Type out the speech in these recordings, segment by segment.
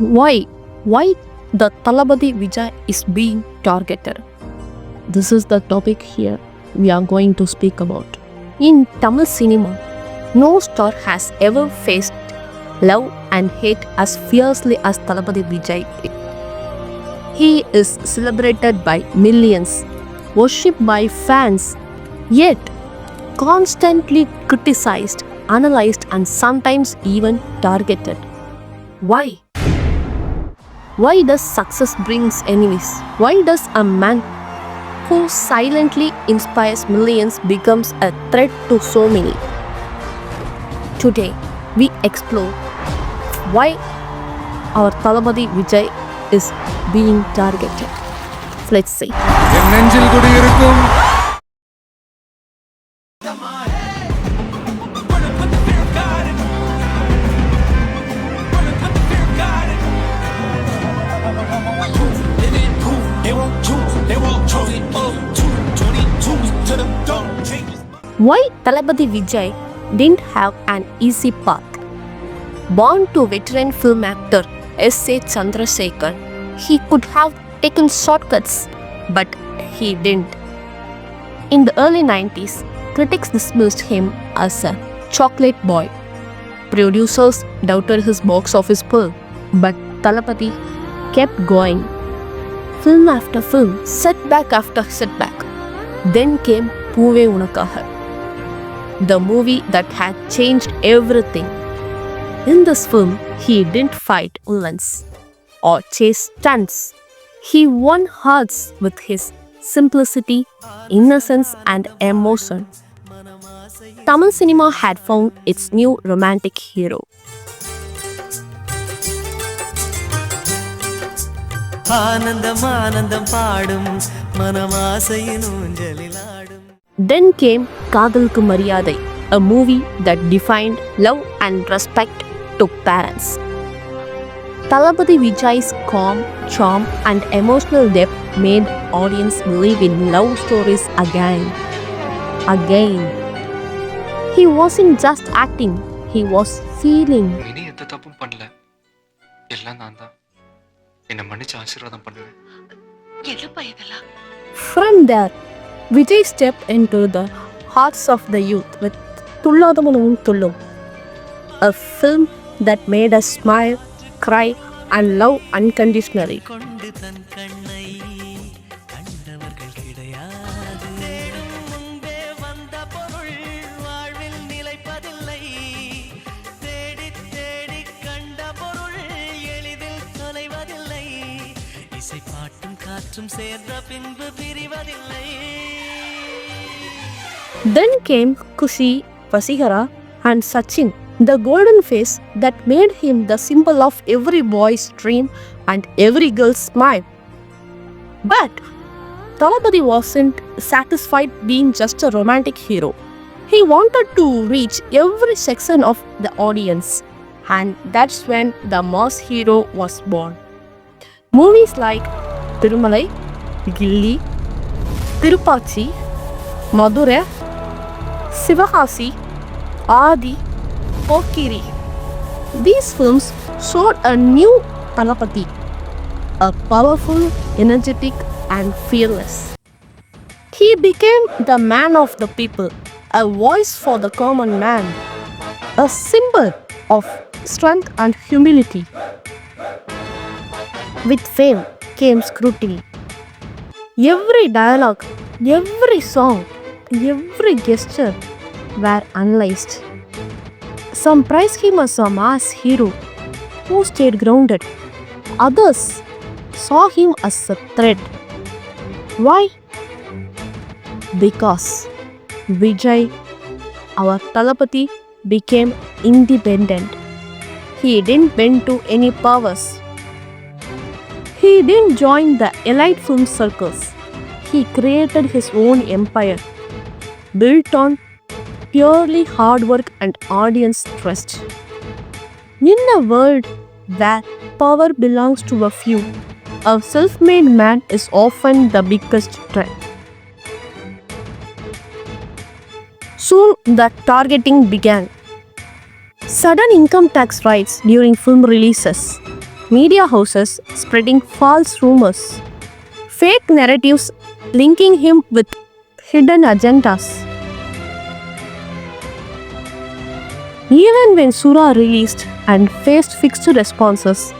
Why? Why the Thalapathy Vijay is being targeted? This is the topic here we are going to speak about. In Tamil cinema, no star has ever faced love and hate as fiercely as Thalapathy Vijay. He is celebrated by millions, worshipped by fans, yet constantly criticized, analyzed, and sometimes even targeted. Why? Why does success brings enemies? Why does a man who silently inspires millions becomes a threat to so many? Today, we explore why our Thalapathy Vijay is being targeted. Let's see. Why Thalapathy Vijay didn't have an easy path? Born to veteran film actor S.A. Chandrasekhar, he could have taken shortcuts, but he didn't. In the early 90s, critics dismissed him as a chocolate boy. Producers doubted his box office pull, but Thalapathy kept going. Film after film, setback after setback. Then came Poove Unakkaaga, the movie that had changed everything. In this film, he didn't fight villains or chase stunts. He won hearts with his simplicity, innocence, and emotion. Tamil cinema had found its new romantic hero. Then came Kadhalukku Mariyaadhai, a movie that defined love and respect to parents. Thalapathy Vijay's calm, charm, and emotional depth made audience believe in love stories again. He wasn't just acting, he was feeling. From there, Vijay stepped into the hearts of the youth with Thulladhamunum Thullum, a film that made us smile, cry, and love unconditionally. Then came Kushi, Vasihara, and Sachin, the golden face that made him the symbol of every boy's dream and every girl's smile. But Thalapathy wasn't satisfied being just a romantic hero. He wanted to reach every section of the audience, and that's when the mass hero was born. Movies like Thirumalai, Ghilli, Thirupaachi, Madurai, Sivahasi, Adi, Pokkiri. These films showed a new Thalapathy, a powerful, energetic, and fearless. He became the man of the people, a voice for the common man, a symbol of strength and humility. With fame came scrutiny. Every dialogue, every song, every gesture were analyzed. Some praised him as a mass hero who stayed grounded. Others saw him as a threat. Why? Because Vijay, our Thalapathy, became independent. He didn't bend to any powers. He didn't join the elite film circles. He created his own empire, built on purely hard work and audience trust. In a world where power belongs to a few, a self-made man is often the biggest threat. Soon the targeting began. Sudden income tax raids during film releases, media houses spreading false rumors, fake narratives linking him with hidden agendas. Even when Sura released and faced fixed responses,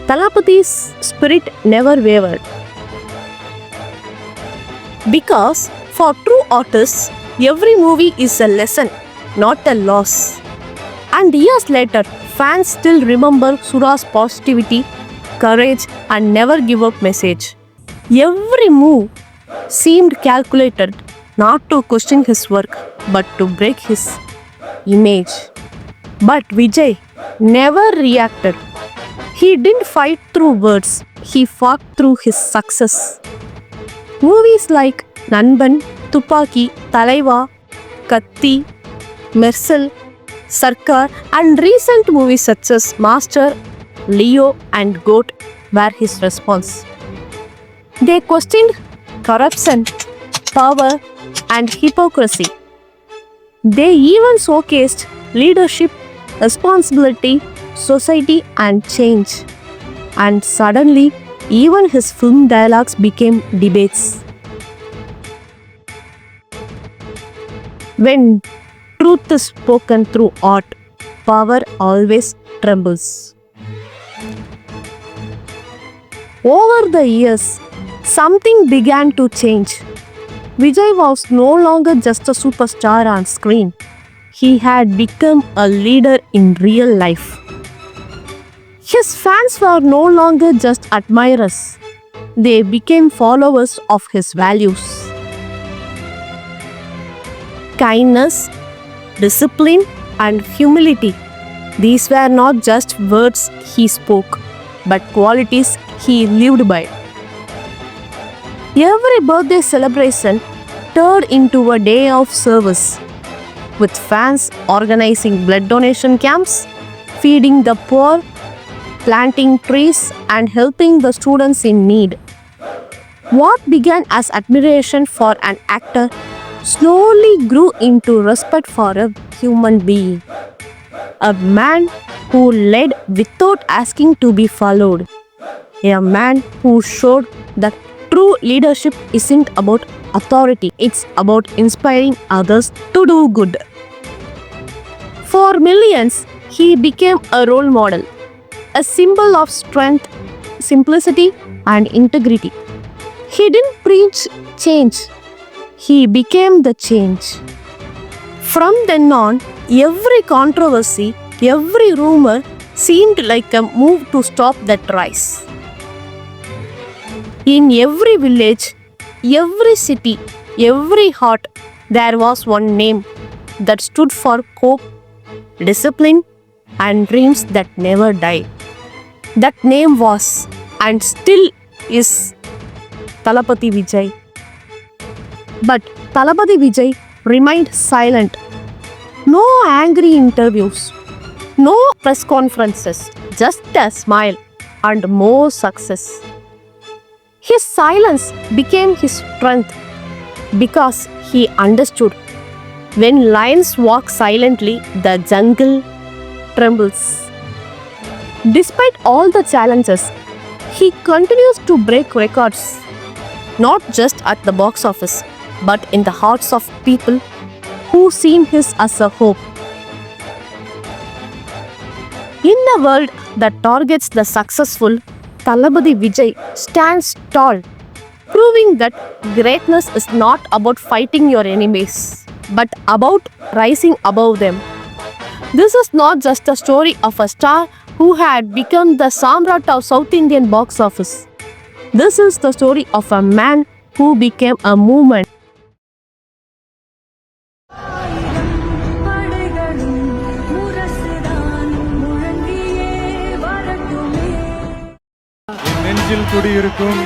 Thalapathy's spirit never wavered. Because for true artists, every movie is a lesson, not a loss. And years later, fans still remember Sura's positivity, courage, and never give up message. Every move seemed calculated, not to question his work, but to break his image. But Vijay never reacted. He didn't fight through words, he fought through his success. Movies like Nanban, Thuppakki, Thalaiva, Kathi, Mersal, Sarkar, and recent movies such as Master, Leo, and Goat were his response. They questioned corruption, power, and hypocrisy. They even showcased leadership, responsibility, society, and change. And suddenly, even his film dialogues became debates. When truth is spoken through art, power always trembles. Over the years, something began to change. Vijay was no longer just a superstar on screen. He had become a leader in real life. His fans were no longer just admirers. They became followers of his values. Kindness, discipline, and humility. These were not just words he spoke, but qualities he lived by. Every birthday celebration turned into a day of service, with fans organizing blood donation camps, feeding the poor, planting trees, and helping the students in need. What began as admiration for an actor slowly grew into respect for a human being. A man who led without asking to be followed. A man who showed that true leadership isn't about authority, it's about inspiring others to do good. For millions, he became a role model, a symbol of strength, simplicity, and integrity. He didn't preach change, he became the change. From then on, every controversy, every rumor seemed like a move to stop that rise. In every village, every city, every heart, there was one name that stood for hope, discipline, and dreams that never die. That name was and still is Thalapathy Vijay. But Thalapathy Vijay remained silent. No angry interviews, no press conferences, just a smile and more success. His silence became his strength because he understood when lions walk silently, the jungle trembles. Despite all the challenges, he continues to break records, not just at the box office, but in the hearts of people who see him as a hope. In a world that targets the successful, Thalapathy Vijay stands tall, proving that greatness is not about fighting your enemies, but about rising above them. This is not just a story of a star who had become the Samrat of South Indian box office. This is the story of a man who became a movement. நெஞ்சில் குடியிருக்கும்